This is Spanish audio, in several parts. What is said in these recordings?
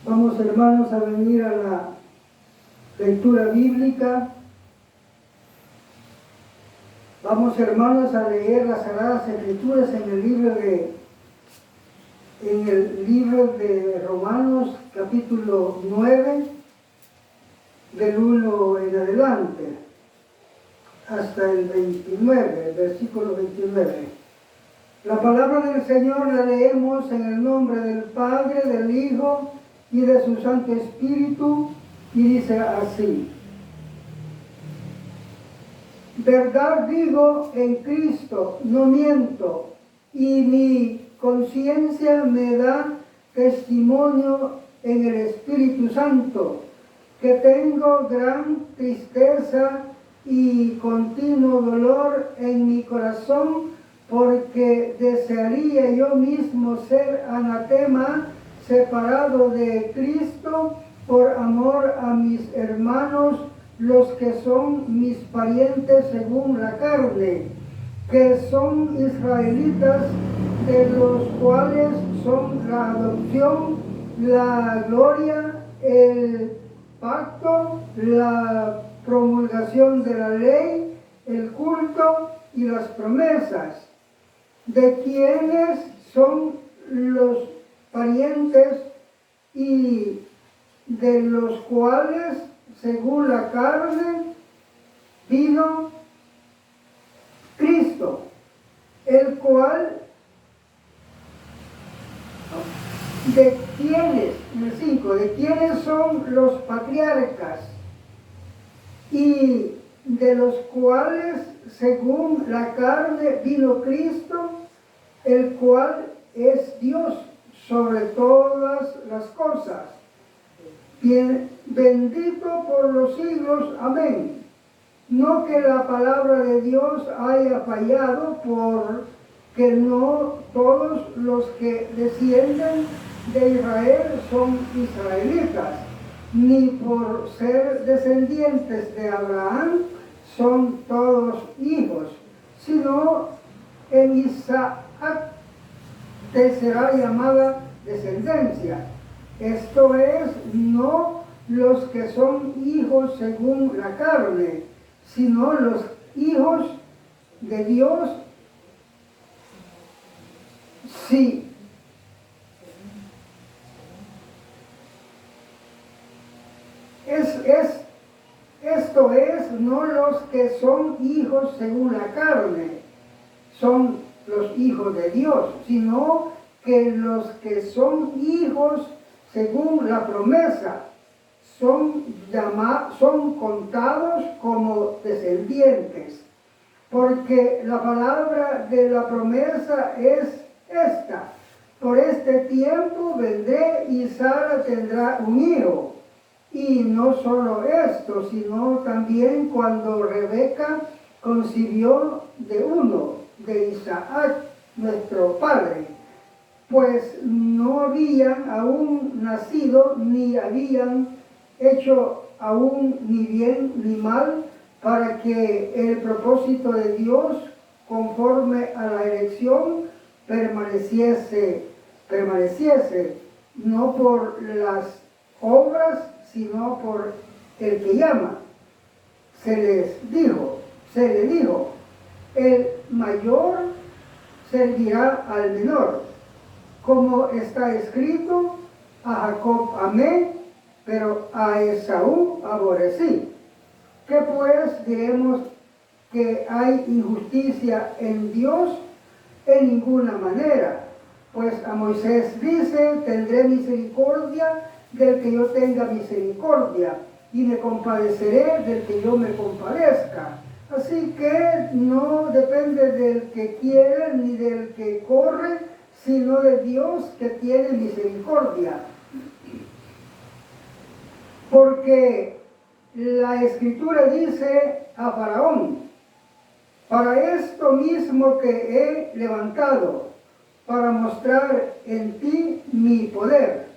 Vamos, hermanos, a venir a la lectura bíblica. Vamos, hermanos, a leer las Sagradas Escrituras en el libro de Romanos, capítulo 9, del 1 en adelante, hasta el 29, el versículo 29. La palabra del Señor la leemos en el nombre del Padre, del Hijo y de su Santo Espíritu, y dice así: verdad digo en Cristo, no miento, y mi conciencia me da testimonio en el Espíritu Santo, que tengo gran tristeza y continuo dolor en mi corazón, porque desearía yo mismo ser anatema, separado de Cristo, por amor a mis hermanos, los que son mis parientes según la carne, que son israelitas, de los cuales son la adopción, la gloria, el pacto, la promulgación de la ley, el culto y las promesas, de quienes son los parientes y de los cuales, según la carne, vino Cristo, el cual, de quienes son los patriarcas, y de los cuales, según la carne, vino Cristo, el cual es Dios sobre todas las cosas, bendito por los siglos. Amén. No que la palabra de Dios haya fallado, porque no todos los que descienden de Israel son israelitas, ni por ser descendientes de Abraham son todos hijos, sino en Isaac te será llamada descendencia. Esto es, no los que son hijos según la carne, sino los hijos de Dios. Sí. Esto es, no los que son hijos según la carne, son los hijos de Dios, sino que los que son hijos según la promesa son contados como descendientes, porque la palabra de la promesa es esta: por este tiempo vendré y Sara tendrá un hijo. Y no solo esto, sino también cuando Rebeca concibió de uno, de Isaac, nuestro padre, pues no habían aún nacido, ni habían hecho aún ni bien ni mal, para que el propósito de Dios, conforme a la elección, permaneciese, no por las obras, sino por el que llama. Se le dijo, el mayor servirá al menor, como está escrito: a Jacob amé, pero a Esaú aborrecí. ¿Qué pues diremos? ¿Que hay injusticia en Dios? En ninguna manera. Pues a Moisés dice: tendré misericordia del que yo tenga misericordia, y me compadeceré del que yo me compadezca. Así que no depende del que quiere ni del que corre, sino de Dios, que tiene misericordia. Porque la Escritura dice a Faraón: para esto mismo que he levantado, para mostrar en ti mi poder,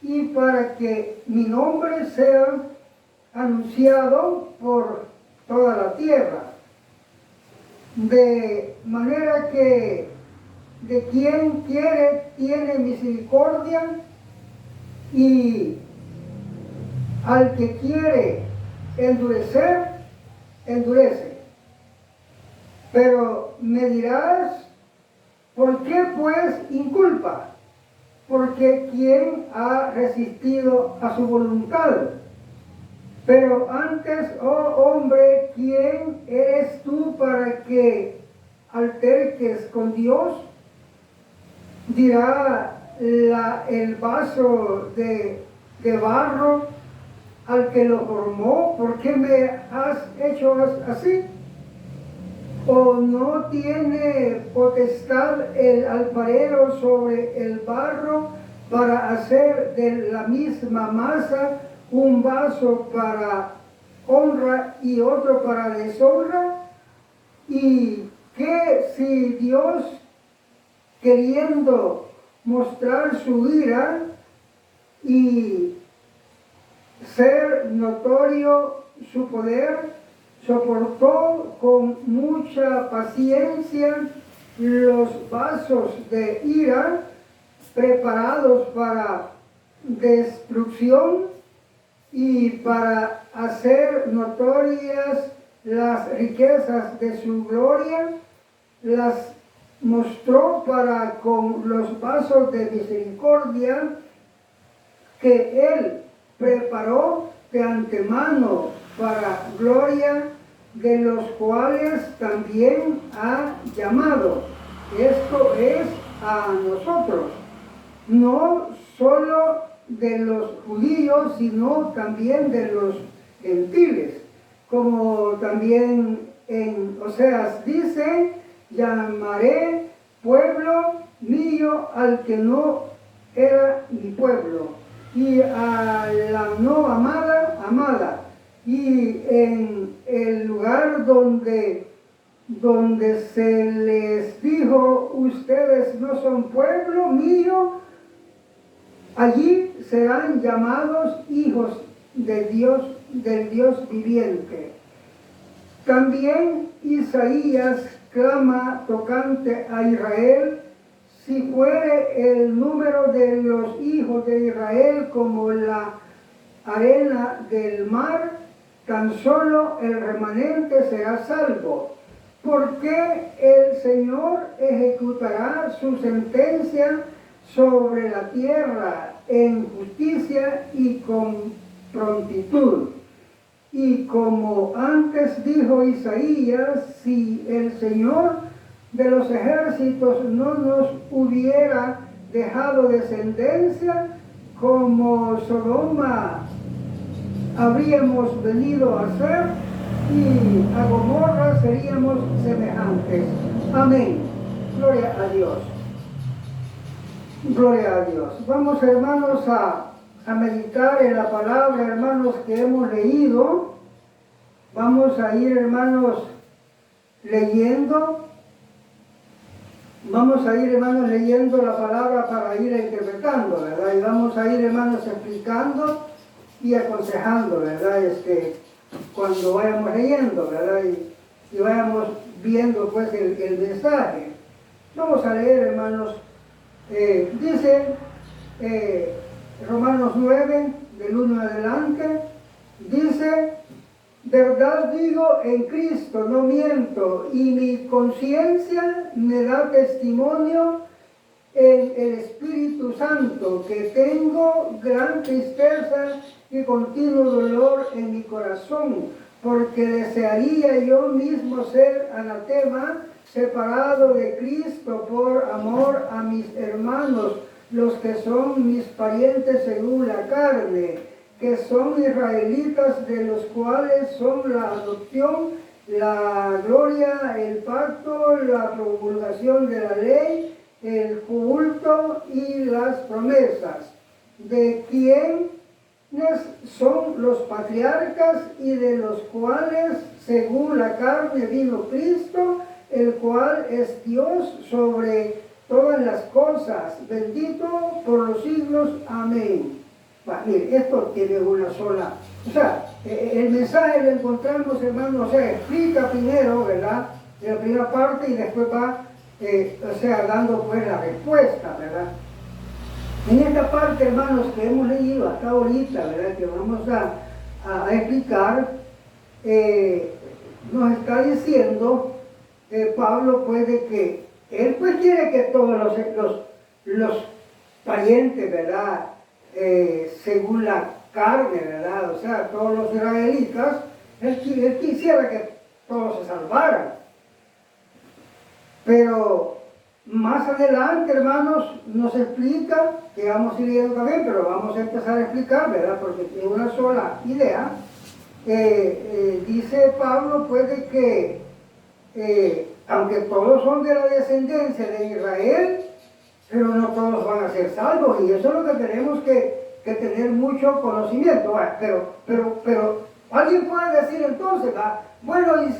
y para que mi nombre sea anunciado por toda la tierra. De manera que de quien quiere tiene misericordia, Y al que quiere endurecer, endurece. Pero me dirás, ¿por qué pues inculpa? Porque ¿quién ha resistido a su voluntad? Pero antes, oh hombre, ¿quién eres tú para que alterques con Dios? Dirá el vaso de barro al que lo formó, ¿por qué me has hecho así? ¿O no tiene potestad el alfarero sobre el barro para hacer de la misma masa un vaso para honra y otro para deshonra? Y que si Dios, queriendo mostrar su ira y ser notorio su poder, soportó con mucha paciencia los vasos de ira preparados para destrucción y para hacer notorias las riquezas de su gloria, las mostró para con los vasos de misericordia que él preparó de antemano para gloria, de los cuales también ha llamado. Esto es a nosotros, no solo de los judíos, sino también de los gentiles. Como también en Oseas dice, llamaré pueblo mío al que no era mi pueblo, y a la no amada, amada. Y en el lugar donde se les dijo, ustedes no son pueblo mío, allí serán llamados hijos de Dios, del Dios viviente. También Isaías clama tocante a Israel: si fuere el número de los hijos de Israel como la arena del mar, tan solo el remanente será salvo. Porque el Señor ejecutará su sentencia sobre la tierra en justicia y con prontitud. Y como antes dijo Isaías, si el Señor de los ejércitos no nos hubiera dejado descendencia, como Sodoma habríamos venido a ser, y a Gomorra seríamos semejantes. Amén. Gloria a Dios. Gloria a Dios. Vamos, hermanos, a meditar en la palabra, hermanos, que hemos leído. Vamos a ir, hermanos, leyendo. Vamos a ir, hermanos, leyendo la palabra para ir interpretando, ¿verdad? Y vamos a ir, hermanos, explicando y aconsejando, ¿verdad? Cuando vayamos leyendo, ¿verdad? Y vayamos viendo, pues, el mensaje. Vamos a leer, hermanos. Dice Romanos 9, del 1 en adelante, dice: verdad digo en Cristo, no miento, y mi conciencia me da testimonio en el Espíritu Santo, que tengo gran tristeza y continuo dolor en mi corazón, porque desearía yo mismo ser anatema, separado de Cristo por amor a mis hermanos, los que son mis parientes según la carne, que son israelitas, de los cuales son la adopción, la gloria, el pacto, la promulgación de la ley, el culto y las promesas, de quienes son los patriarcas y de los cuales según la carne vino Cristo, el cual es Dios sobre todas las cosas, bendito por los siglos. Amén. Mire, esto tiene una sola, o sea, el mensaje lo encontramos, hermanos, o sea, explica primero, ¿verdad?, de la primera parte, y después va, o sea, dando pues la respuesta, ¿verdad? En esta parte, hermanos, que hemos leído hasta ahorita, ¿verdad? Que vamos a explicar, nos está diciendo Pablo, pues, de que él pues quiere que todos los parientes, ¿verdad? Según la carne, ¿verdad? O sea, todos los israelitas, él quisiera que todos se salvaran. Pero más adelante, hermanos, nos explica, que vamos a ir leyendo también, pero vamos a empezar a explicar, ¿verdad? Porque tiene una sola idea. Dice Pablo, pues, de que aunque todos son de la descendencia de Israel, pero no todos van a ser salvos, y eso es lo que tenemos que tener mucho conocimiento. Pero alguien puede decir entonces, ¿va? Bueno, y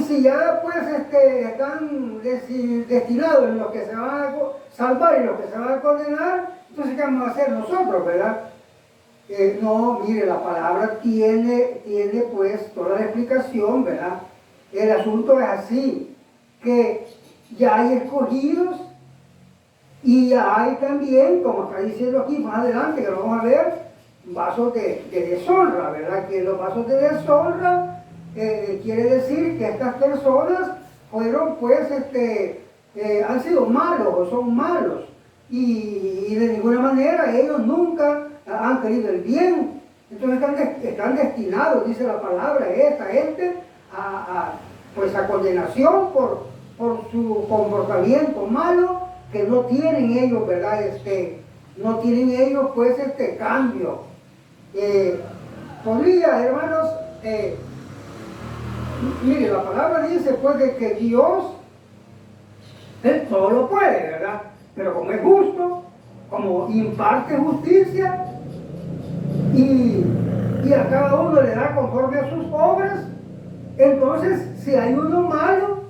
si ya pues están destinados en los que se van a salvar y los que se van a condenar, entonces ¿qué vamos a hacer nosotros, verdad? No, mire, la palabra tiene pues toda la explicación, ¿verdad? El asunto es así, que ya hay escogidos y hay también, como está diciendo aquí más adelante, que lo vamos a ver, vasos de deshonra, ¿verdad? Que los vasos de deshonra quiere decir que estas personas fueron pues, han sido malos o son malos y de ninguna manera ellos nunca han querido el bien. Entonces están destinados, dice la palabra, esta gente pues a condenación por su comportamiento malo, que no tienen ellos, ¿verdad? No tienen ellos pues cambio. Podría, hermanos, mire, la palabra dice pues de que Dios, Él todo lo puede, ¿verdad? Pero como es justo, como imparte justicia y a cada uno le da conforme a sus obras, entonces si hay uno malo,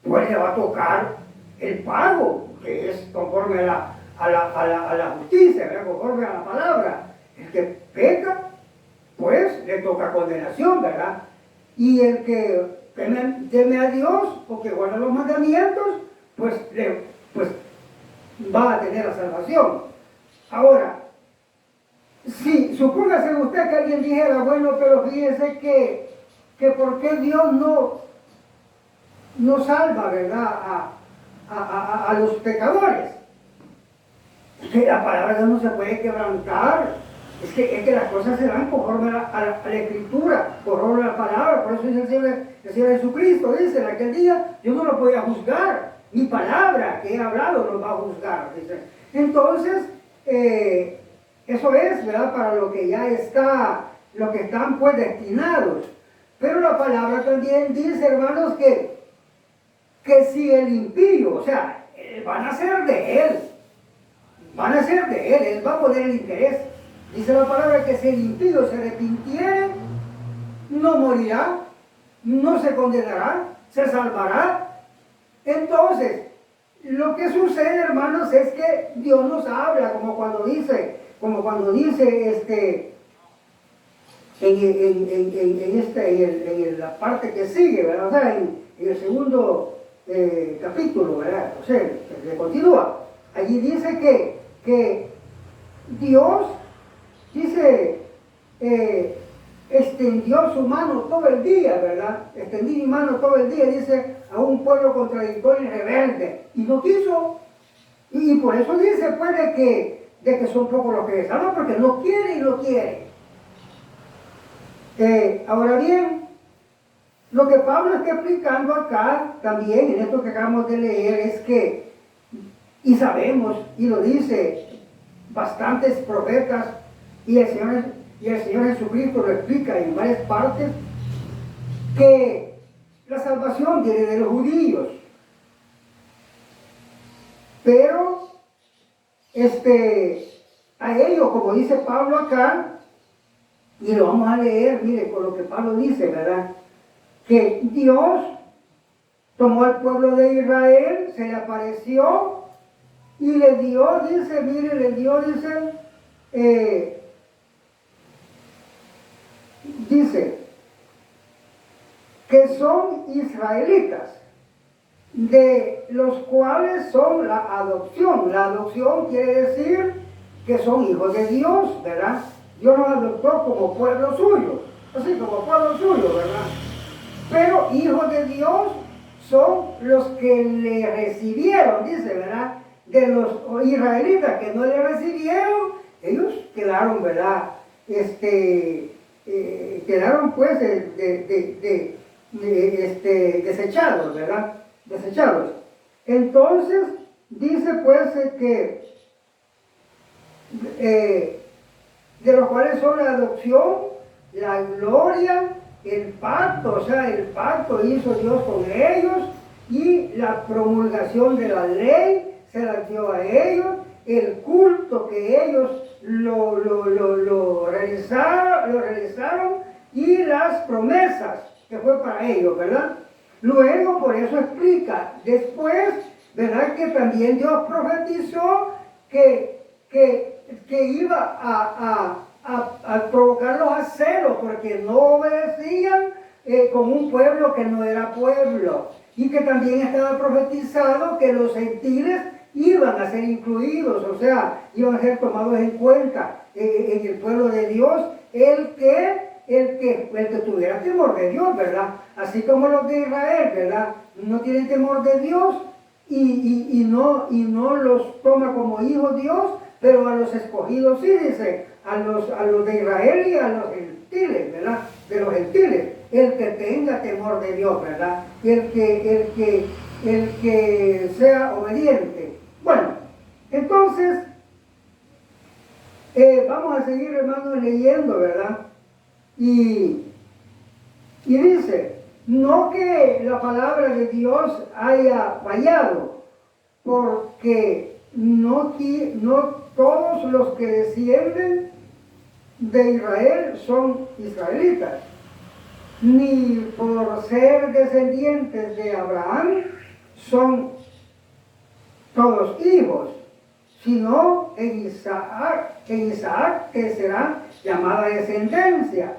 pues le va a tocar el pago, que es conforme a la justicia, ¿verdad? Conforme a la palabra. El que peca, pues le toca condenación, ¿verdad? Y el que teme a Dios o que guarda los mandamientos, pues va a tener la salvación. Ahora, si supóngase usted que alguien dijera, bueno, pero fíjese que ¿por qué Dios no salva, ¿verdad?, a los pecadores? Que la palabra de Dios no se puede quebrantar. Es que las cosas se dan conforme a la Escritura, conforme a la palabra. Por eso dice el Señor Jesucristo, dice, en aquel día yo no lo podía juzgar. Mi palabra que he hablado no va a juzgar, dice. Entonces, eso es, ¿verdad?, para lo que ya está, lo que están pues destinados. Pero la palabra también dice, hermanos, que si el impío, o sea, van a ser de él, él va a poner el interés. Dice la palabra que si el impío se arrepintiere, no morirá, no se condenará, se salvará. Entonces, lo que sucede, hermanos, es que Dios nos habla, como cuando dice en la parte que sigue, ¿verdad? O sea, en el segundo capítulo, ¿verdad? O sea, que continúa. Allí dice que Dios, dice, extendió su mano todo el día, ¿verdad? Extendí mi mano todo el día, dice, a un pueblo contradictorio y rebelde. Y no quiso. Y por eso dice, pues, de que son pocos los que se salvan, porque no quiere y no quiere. Ahora bien, lo que Pablo está explicando acá, también en esto que acabamos de leer, es que, y sabemos, y lo dice bastantes profetas, y el Señor Jesucristo lo explica en varias partes, que la salvación viene de los judíos. Pero, a ellos, como dice Pablo acá, y lo vamos a leer, mire, con lo que Pablo dice, ¿verdad? Que Dios tomó al pueblo de Israel, se le apareció y le dio, dice, mire, dice que son israelitas. de los cuales son la adopción. La adopción quiere decir que son hijos de Dios, ¿verdad? Dios nos adoptó como pueblo suyo, así como pueblo suyo, ¿verdad? Pero hijos de Dios son los que le recibieron, dice, ¿verdad? De los israelitas que no le recibieron, ellos quedaron, ¿verdad? Quedaron pues desechados, ¿verdad? Desechados. Entonces, dice pues que de los cuales son la adopción, la gloria, el pacto, o sea, el pacto hizo Dios con ellos y la promulgación de la ley se la dio a ellos, el culto que ellos lo realizaron y las promesas que fue para ellos, ¿verdad? Luego, por eso explica, después, ¿verdad? Que también Dios profetizó que iba a provocarlos a celo porque no obedecían como un pueblo que no era pueblo, y que también estaba profetizado que los gentiles iban a ser incluidos, o sea, iban a ser tomados en cuenta en el pueblo de Dios, el que tuviera temor de Dios, ¿verdad? Así como los de Israel, ¿verdad? No tienen temor de Dios y no los toma como hijos Dios, pero a los escogidos sí, dice, a los de Israel y a los gentiles, ¿verdad? De los gentiles, el que tenga temor de Dios, ¿verdad? El que sea obediente. Bueno, entonces, vamos a seguir, hermanos, leyendo, ¿verdad? Y dice, no que la palabra de Dios haya fallado, porque no todos los que descienden de Israel son israelitas, ni por ser descendientes de Abraham son todos hijos, sino en Isaac que será llamada descendencia.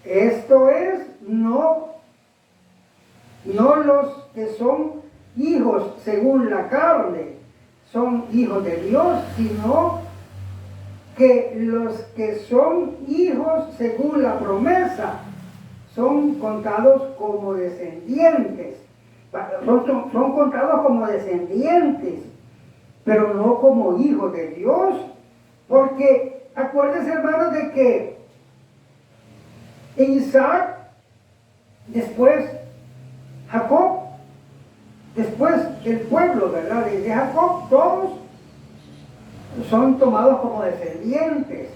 Esto es, no los que son hijos según la carne, son hijos de Dios, sino que los que son hijos según la promesa son contados como descendientes. Son contados como descendientes, pero no como hijos de Dios, porque acuérdense, hermanos, de que en Isaac, después Jacob, después el pueblo, ¿verdad? De Jacob, todos son tomados como descendientes,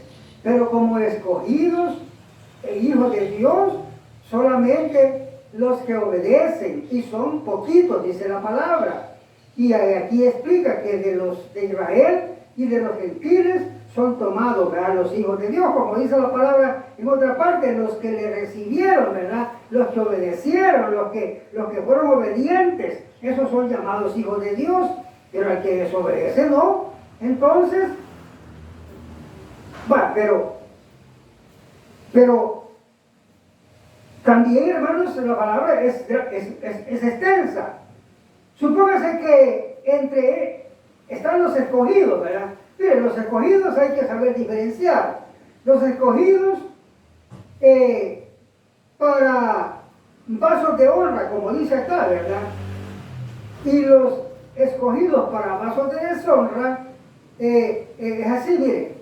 pero como escogidos e hijos de Dios, solamente los que obedecen, y son poquitos, dice la palabra. Y aquí explica que de los de Israel y de los gentiles son tomados, ¿verdad? Los hijos de Dios, como dice la palabra en otra parte, los que le recibieron, ¿verdad? Los que obedecieron, los que fueron obedientes, esos son llamados hijos de Dios, pero al que desobedece no. Entonces, pero también, hermanos, la palabra es extensa. Supóngase que entre están los escogidos, ¿verdad? Miren, los escogidos hay que saber diferenciar. Los escogidos para vasos de honra, como dice acá, ¿verdad? Y los escogidos para vasos de deshonra, es así, miren.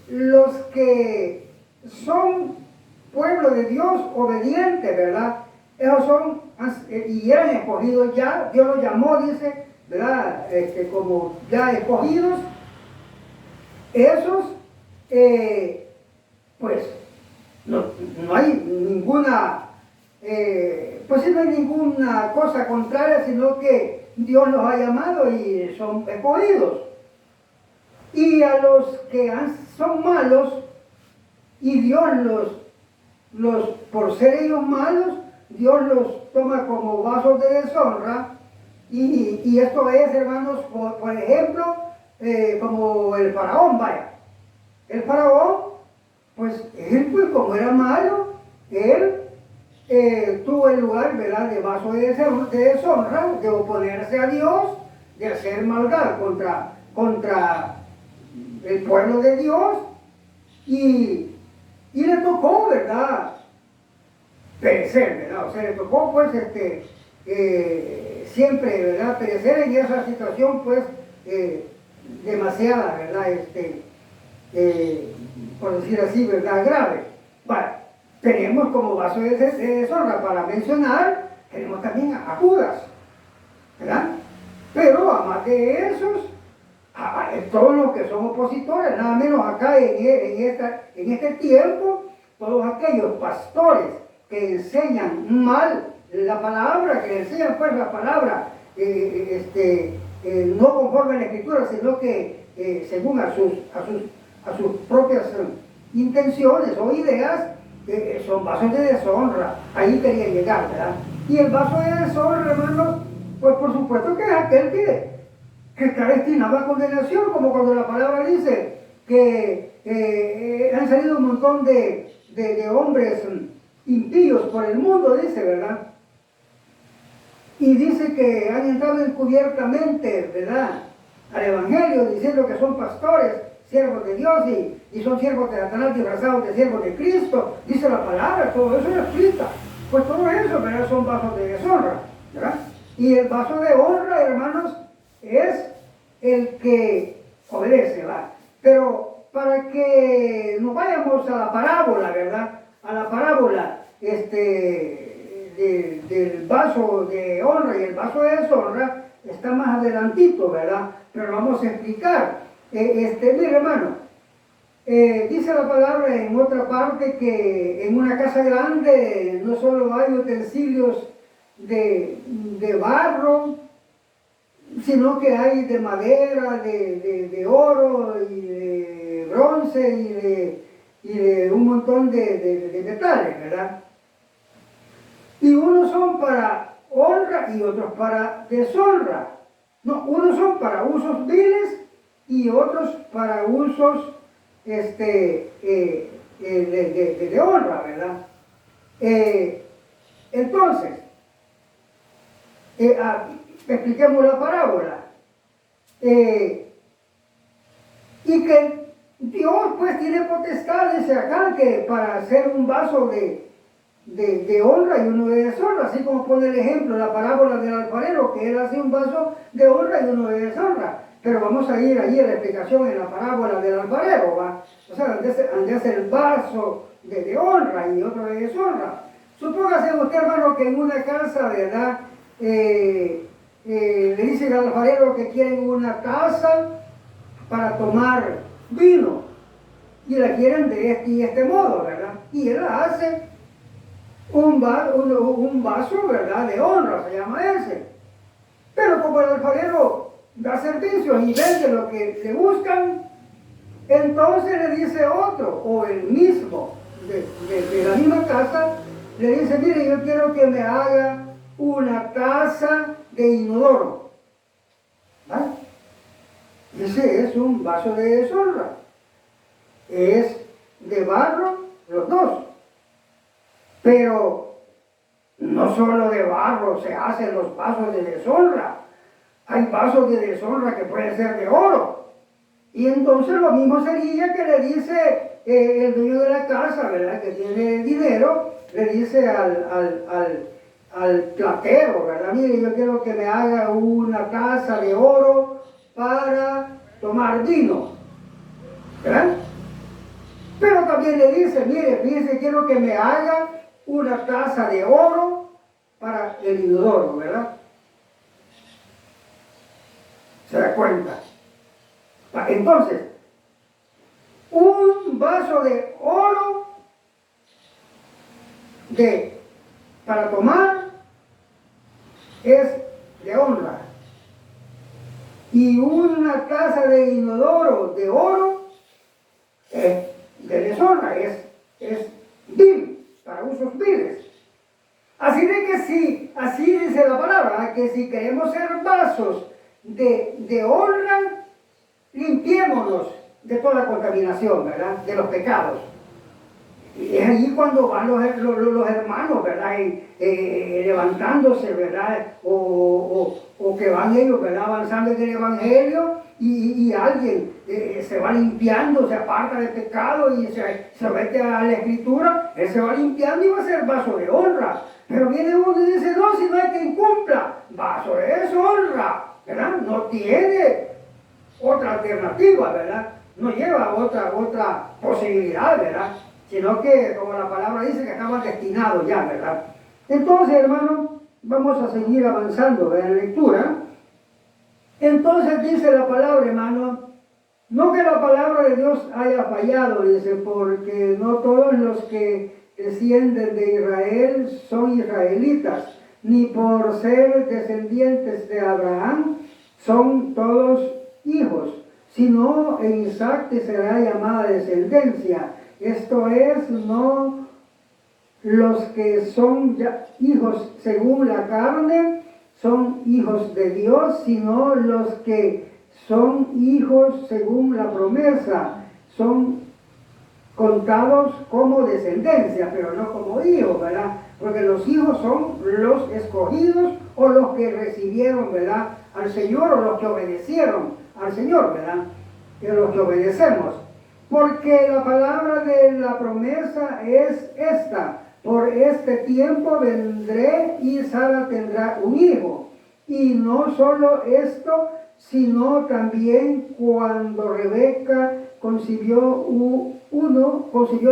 Los que son pueblo de Dios obediente, ¿verdad? Esos son, y eran escogidos ya, Dios los llamó, dice, ¿verdad? Como ya escogidos, esos, pues, no hay ninguna, pues sí, no hay ninguna cosa contraria, sino que Dios los ha llamado y son escogidos. Y a los que son malos, y Dios por ser ellos malos, Dios los toma como vasos de deshonra, y esto es, hermanos, por ejemplo, como el faraón, vaya. El faraón, pues él, pues como era malo, él tuvo el lugar, ¿verdad?, de vaso de deshonra, de oponerse a Dios, de hacer maldad contra el pueblo de Dios, y le tocó, ¿verdad?, perecer, ¿verdad? O sea, le tocó, pues, siempre, ¿verdad?, perecer en esa situación, pues, demasiada, ¿verdad?, por decir así, ¿verdad?, grave. Bueno, tenemos como vaso de deshonra para mencionar, tenemos también a Judas, ¿verdad? Pero además de esos, todos los que son opositores, nada menos acá en este tiempo, todos aquellos pastores que enseñan mal la palabra, que enseñan pues la palabra no conforme a la Escritura, sino que según a sus propias intenciones o ideas, son vasos de deshonra. Ahí quería llegar, ¿verdad? Y el vaso de deshonra, hermanos, pues por supuesto que es aquel que está destinado a condenación, como cuando la palabra dice que han salido un montón de hombres impíos por el mundo, dice, ¿verdad? Y dice que han entrado encubiertamente, ¿verdad?, al Evangelio, diciendo que son pastores, siervos de Dios, y son siervos de Satanás disfrazados de siervos de Cristo. Dice la palabra, todo eso lo explica. Pues todo eso, ¿verdad?, son vasos de deshonra, ¿verdad? Y el vaso de honra, hermanos, es el que obedece, ¿verdad? Pero para que nos vayamos a la parábola, ¿verdad?, a la parábola del vaso de honra y el vaso de deshonra, está más adelantito, ¿verdad? Pero vamos a explicar. Mire, hermano, dice la palabra en otra parte que en una casa grande no solo hay utensilios de barro, sino que hay de madera, de oro y de bronce y de un montón de metales, ¿verdad? Y unos son para honra y otros para deshonra. No, unos son para usos viles y otros para usos de honra, ¿verdad? Entonces, expliquemos la parábola. Y que Dios pues tiene potestad, dice acá, que para hacer un vaso de honra y uno de deshonra, así como pone el ejemplo la parábola del alfarero, que él hace un vaso de honra y uno de deshonra. Pero vamos a ir ahí a la explicación en la parábola del alfarero, ¿va? O sea, donde hace el vaso de honra y otro de deshonra. Supóngase usted, hermano, que en una casa, ¿verdad?, le dicen al alfarero que quieren una taza para tomar vino y la quieren de este y este modo, ¿verdad? Y él hace un vaso, ¿verdad?, de honra, se llama ese. Pero como el alfarero da servicios y vende lo que le buscan, entonces le dice otro, o el mismo, de la misma casa, le dice, mire, yo quiero que me haga una taza de inodoro. ¿Vale? Ese es un vaso de deshonra. Es de barro los dos. Pero no solo de barro se hacen los vasos de deshonra. Hay vasos de deshonra que pueden ser de oro. Y entonces lo mismo sería que le dice el dueño de la casa, ¿verdad?, que tiene dinero, le dice al platero, ¿verdad? Mire, yo quiero que me haga una taza de oro para tomar vino, ¿verdad? Pero también le dice, mire, fíjese, quiero que me haga una taza de oro para el inodoro, ¿verdad? ¿Se da cuenta? Entonces, un vaso de oro para tomar es de honra. Y una taza de inodoro de oro es de deshonra, es vil, para usos viles. Así de que sí, así dice la palabra, que si queremos ser vasos de honra, limpiémonos de toda contaminación, ¿verdad?, de los pecados. Y es allí cuando van los hermanos, ¿verdad? Levantándose, ¿verdad? O que van ellos, ¿verdad? Avanzando en el Evangelio y alguien se va limpiando, se aparta del pecado y se mete a la Escritura, él se va limpiando y va a ser vaso de honra. Pero viene uno y dice, no, si no hay quien cumpla, vaso de deshonra, ¿verdad? No tiene otra alternativa, ¿verdad? No lleva otra posibilidad, ¿verdad? Sino que, como la palabra dice, que estaban destinados ya, ¿verdad? Entonces, hermanos, vamos a seguir avanzando en la lectura. Entonces dice la palabra, hermano, no que la palabra de Dios haya fallado, dice, porque no todos los que descienden de Israel son israelitas, ni por ser descendientes de Abraham son todos hijos, sino en Isaac te será llamada descendencia. Esto es, no los que son ya hijos según la carne son hijos de Dios, sino los que son hijos según la promesa, son contados como descendencia, pero no como hijos, ¿verdad? Porque los hijos son los escogidos o los que recibieron, ¿verdad?, al Señor, o los que obedecieron al Señor, ¿verdad? Y los que obedecemos. Porque la palabra de la promesa es esta: por este tiempo vendré y Sara tendrá un hijo. Y no solo esto, sino también cuando Rebeca concibió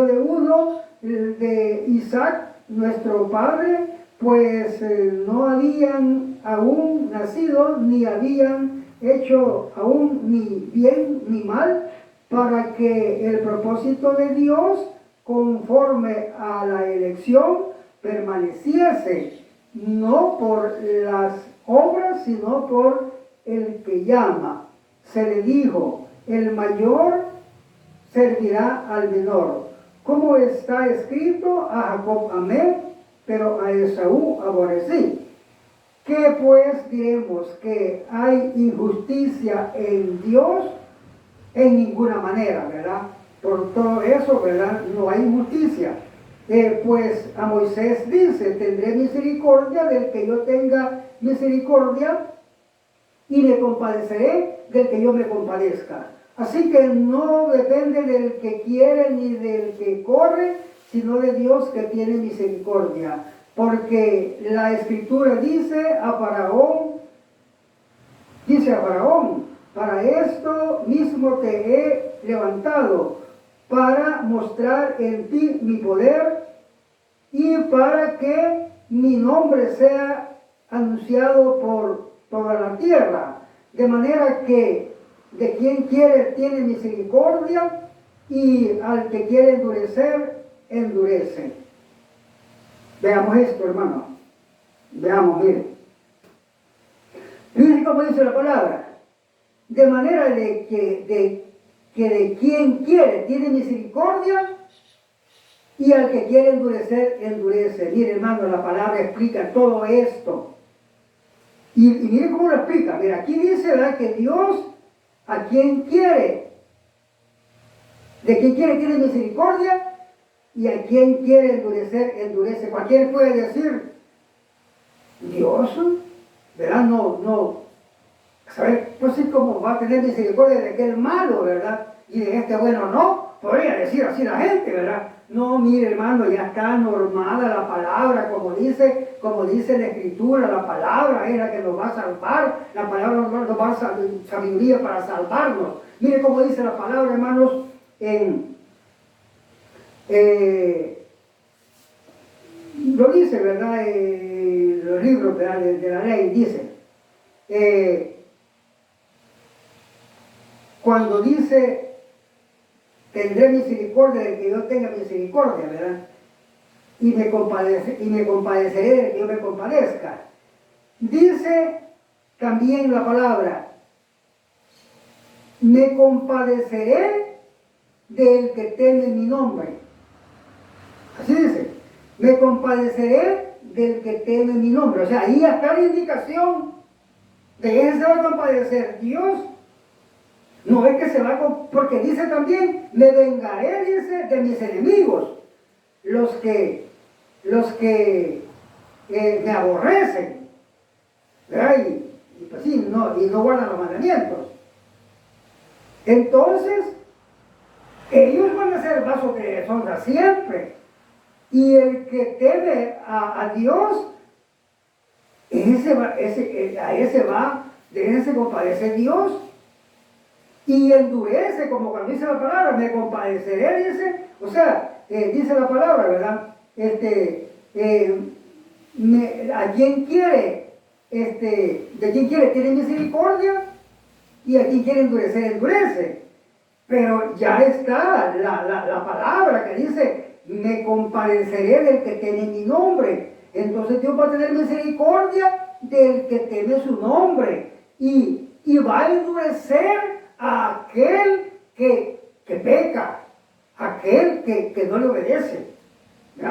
de uno de Isaac, nuestro padre, pues no habían aún nacido, ni habían hecho aún ni bien ni mal, para que el propósito de Dios, conforme a la elección, permaneciese, no por las obras, sino por el que llama. Se le dijo, el mayor servirá al menor. Como está escrito, a Jacob amé, pero a Esaú aborrecí. ¿Qué pues diremos? ¿Que hay injusticia en Dios? En ninguna manera, ¿verdad? Por todo eso, ¿verdad? No hay injusticia. Pues a Moisés dice, tendré misericordia del que yo tenga misericordia y le compadeceré del que yo me compadezca. Así que no depende del que quiere ni del que corre, sino de Dios que tiene misericordia. Porque la Escritura dice a Faraón, para esto mismo te he levantado, para mostrar en ti mi poder y para que mi nombre sea anunciado por toda la tierra. De manera que de quien quiere tiene misericordia y al que quiere endurecer, endurece. Veamos esto, hermano. Veamos, miren. Fíjense cómo dice la palabra. De manera de que de quien quiere tiene misericordia y al que quiere endurecer, endurece. Mire, hermano, la palabra explica todo esto. Y mire cómo lo explica. Mira, aquí dice, ¿verdad?, que Dios a quien quiere, de quien quiere tiene misericordia y a quien quiere endurecer, endurece. Cualquiera puede decir, Dios, ¿verdad? No. ¿Saber? Pues sí, como va a tener misericordia de aquel malo, ¿verdad? Y de este bueno no. Podría decir así la gente, ¿verdad? No, mire, hermano, ya está normada la palabra, como dice la Escritura, la palabra es la que nos va a salvar, la palabra nos va a dar sabiduría para salvarnos. Mire cómo dice la palabra, hermanos, en lo dice, ¿verdad? Los libros, ¿verdad?, de la ley, dice, cuando dice, tendré misericordia del que yo tenga misericordia, ¿verdad? Y me compadeceré del que yo me compadezca. Dice también la palabra, me compadeceré del que teme mi nombre. Así dice, me compadeceré del que teme mi nombre. O sea, ahí está la indicación de quién se va a compadecer, Dios. No es que se va a... Porque dice también, me vengaré, dice, de mis enemigos. los que me aborrecen, ¿verdad? Y pues sí, y no guardan los mandamientos. Entonces, ellos van a ser vasos de deshonra siempre. Y el que teme a Dios, a ese va, de ese compadece Dios. Y endurece, como cuando dice la palabra, me compadeceré, dice, o sea, dice la palabra, ¿verdad? A quien quiere, de quien quiere tiene misericordia, y a quien quiere endurecer, endurece. Pero ya está la palabra que dice, me compadeceré del que teme mi nombre. Entonces Dios va a tener misericordia del que teme su nombre. Y va a endurecer a aquel que peca, aquel que no le obedece.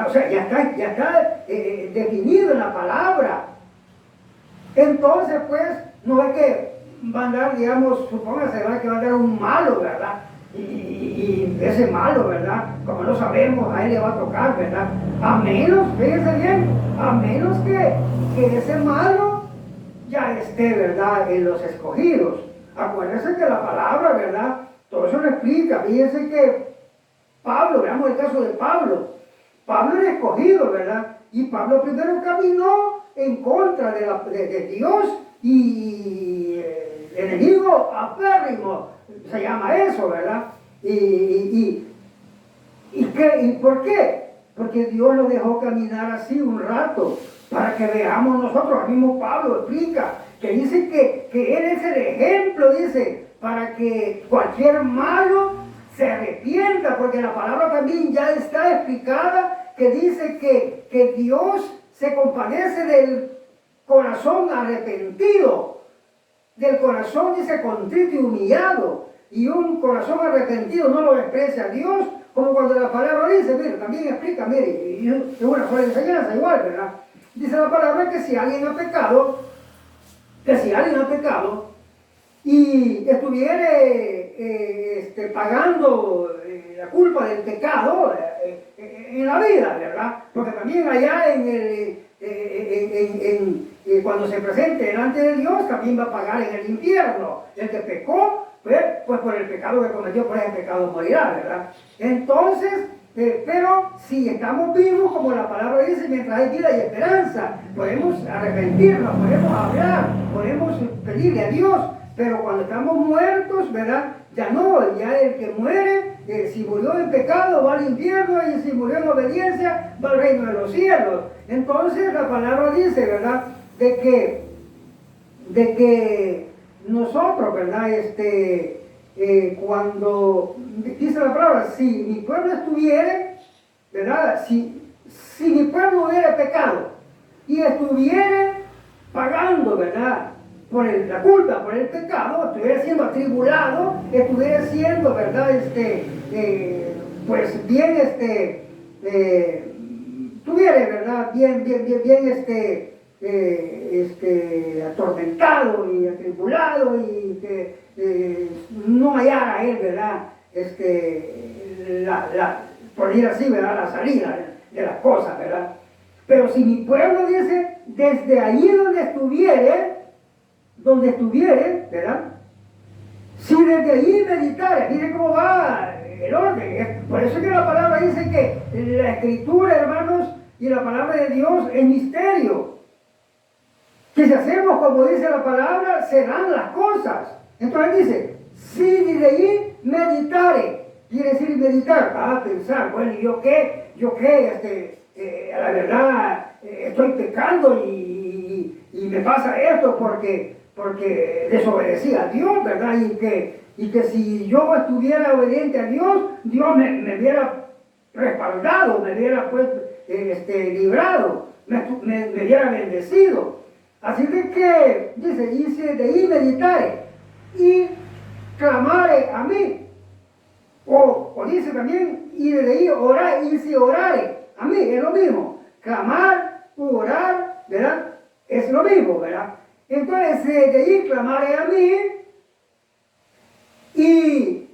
O sea, ya está definido en la palabra. Entonces, pues, no es que va a andar, digamos, supóngase, ¿verdad?, que va a andar un malo, ¿verdad? Y ese malo, ¿verdad?, como no sabemos, a él le va a tocar, ¿verdad? A menos, fíjense bien, a menos que ese malo ya esté, ¿verdad?, en los escogidos. Acuérdense que la palabra, ¿verdad?, todo eso lo explica. Fíjense que Pablo, veamos el caso de Pablo. Pablo era escogido, ¿verdad? Y Pablo primero caminó en contra de Dios y el enemigo apérrimo, se llama eso, ¿verdad? ¿Y por qué? Porque Dios lo dejó caminar así un rato, para que veamos nosotros. El mismo Pablo explica, que dice que Él es el ejemplo, dice, para que cualquier malo se arrepienta, porque la palabra también ya está explicada, que dice que Dios se compadece del corazón arrepentido, del corazón, dice, contrito y humillado, y un corazón arrepentido no lo desprecia a Dios, como cuando la palabra dice, mire, también explica, mire, y es una sola enseñanza igual, ¿verdad? Dice la palabra que si alguien ha pecado, y estuviera pagando la culpa del pecado en la vida, ¿verdad? Porque también allá cuando se presente delante de Dios, también va a pagar en el infierno. El que pecó, pues por el pecado que cometió, por ese pecado morirá, ¿verdad? Entonces, pero si estamos vivos, como la palabra dice, mientras hay vida y esperanza, podemos arrepentirnos, podemos hablar, podemos pedirle a Dios, pero cuando estamos muertos, ¿verdad? Ya no, ya el que muere, si murió en pecado, va al infierno, y si murió en obediencia, va al reino de los cielos. Entonces la palabra dice, ¿verdad?, de que nosotros, ¿verdad?, cuando dice la palabra, si mi pueblo estuviera, ¿verdad?, si mi pueblo hubiera pecado y estuviera pagando, ¿verdad?, por la culpa, por el pecado, estuviera siendo atribulado, estuviera siendo, ¿verdad?, pues bien, tuviera, ¿verdad?, bien, atormentado y atribulado, y que no hallara él, ¿verdad?, por ir así, ¿verdad?, la salida de las cosas, ¿verdad? Pero si mi pueblo, dice, desde allí donde estuviere, ¿verdad?, si desde allí meditare, miren cómo va el orden. Por eso es que la palabra dice que la escritura, hermanos, y la palabra de Dios es misterio. Que si hacemos como dice la palabra, serán las cosas. Entonces dice, si desde allí meditare, quiere decir meditar, pensar, bueno, ¿y yo qué? A la verdad, estoy pecando y me pasa esto porque desobedecí a Dios, ¿verdad? Y que si yo estuviera obediente a Dios, Dios me hubiera respaldado, me hubiera pues, librado, me hubiera bendecido. Así de que, dice, de ahí meditare y clamare a mí. O dice también, y de ahí orar, y si orare a mí, es lo mismo. Clamar, orar, ¿verdad?, es lo mismo, ¿verdad? Entonces, de ahí clamare a mí y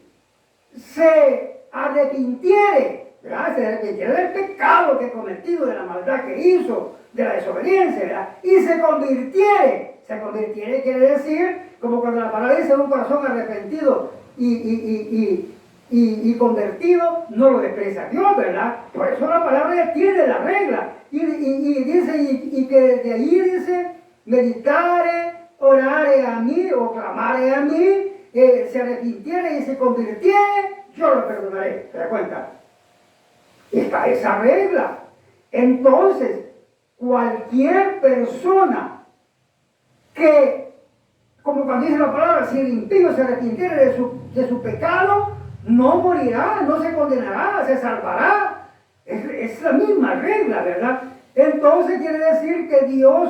se arrepintiere ¿verdad? Se arrepintiera del pecado que ha cometido, de la maldad que hizo, de la desobediencia, ¿verdad? Y se convirtiere. Se convirtiere quiere decir, como cuando la palabra dice un corazón arrepentido y convertido, no lo desprecia Dios, ¿verdad? Por eso la palabra ya tiene la regla. Y dice, y que de ahí dice, meditare, orare a mí, o clamare a mí, se arrepintiere y se convirtiere, yo lo perdonaré. ¿Te das cuenta? Está esa regla. Entonces, cualquier persona que, como cuando dice la palabra, si el impío se arrepintiere de su pecado, no morirá, no se condenará, se salvará. Es la misma regla, ¿verdad? Entonces quiere decir que Dios,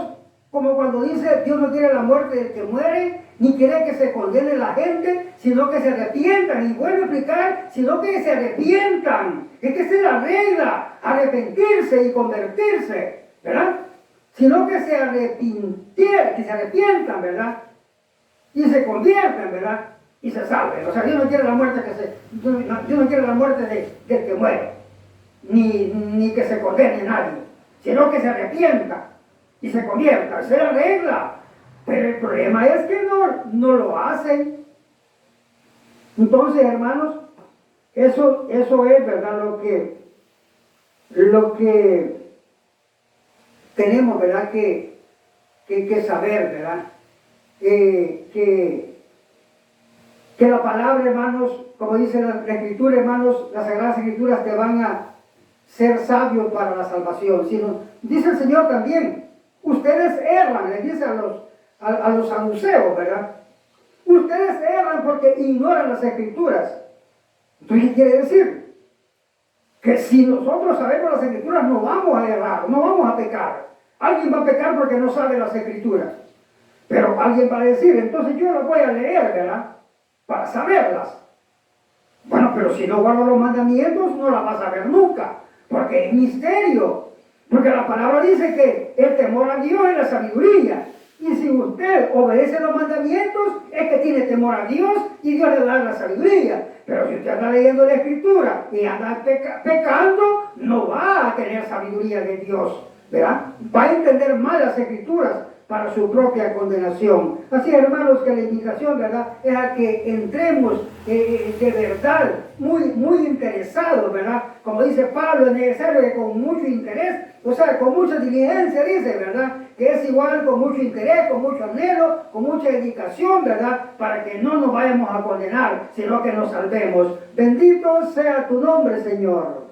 como cuando dice, Dios no quiere la muerte del que muere, ni quiere que se condene la gente, sino que se arrepientan. Y vuelvo a explicar, sino que se arrepientan. Es que esa es la regla, arrepentirse y convertirse, ¿verdad? Sino que se arrepientan, ¿verdad? Y se convierten, ¿verdad? Y se salven. O sea, Dios no quiere la muerte Dios no quiere la muerte del que muere, ni que se condene a nadie, sino que se arrepienta y se convierta. Esa es la regla. Pero el problema es que no lo hacen. Entonces, hermanos, eso es, ¿verdad? Lo que tenemos, ¿verdad? Que saber, ¿verdad? Que la palabra, hermanos, como dice la Escritura, hermanos, las Sagradas Escrituras te van a ser sabios para la salvación. Sino, dice el Señor también, ustedes erran, les dice a los saduceos, ¿verdad? Ustedes erran porque ignoran las Escrituras. Entonces, ¿qué quiere decir? Que si nosotros sabemos las Escrituras, no vamos a errar, no vamos a pecar. Alguien va a pecar porque no sabe las Escrituras. Pero alguien va a decir, entonces yo las voy a leer, ¿verdad? Para saberlas. Bueno, pero si no guardo los mandamientos, no las vas a ver nunca. Porque es misterio. Porque la palabra dice que el temor a Dios es la sabiduría. Y si usted obedece los mandamientos, es que tiene temor a Dios y Dios le da la sabiduría. Pero si usted anda leyendo la Escritura y anda pecando, no va a tener sabiduría de Dios, ¿verdad? Va a entender mal las Escrituras para su propia condenación. Así, hermanos, que la invitación, ¿verdad?, es a que entremos de verdad, muy interesados, ¿verdad? Como dice Pablo, es necesario que con mucho interés, o sea, con mucha diligencia, dice, ¿verdad?, que es igual con mucho interés, con mucho anhelo, con mucha dedicación, ¿verdad?, para que no nos vayamos a condenar, sino que nos salvemos. Bendito sea tu nombre, Señor.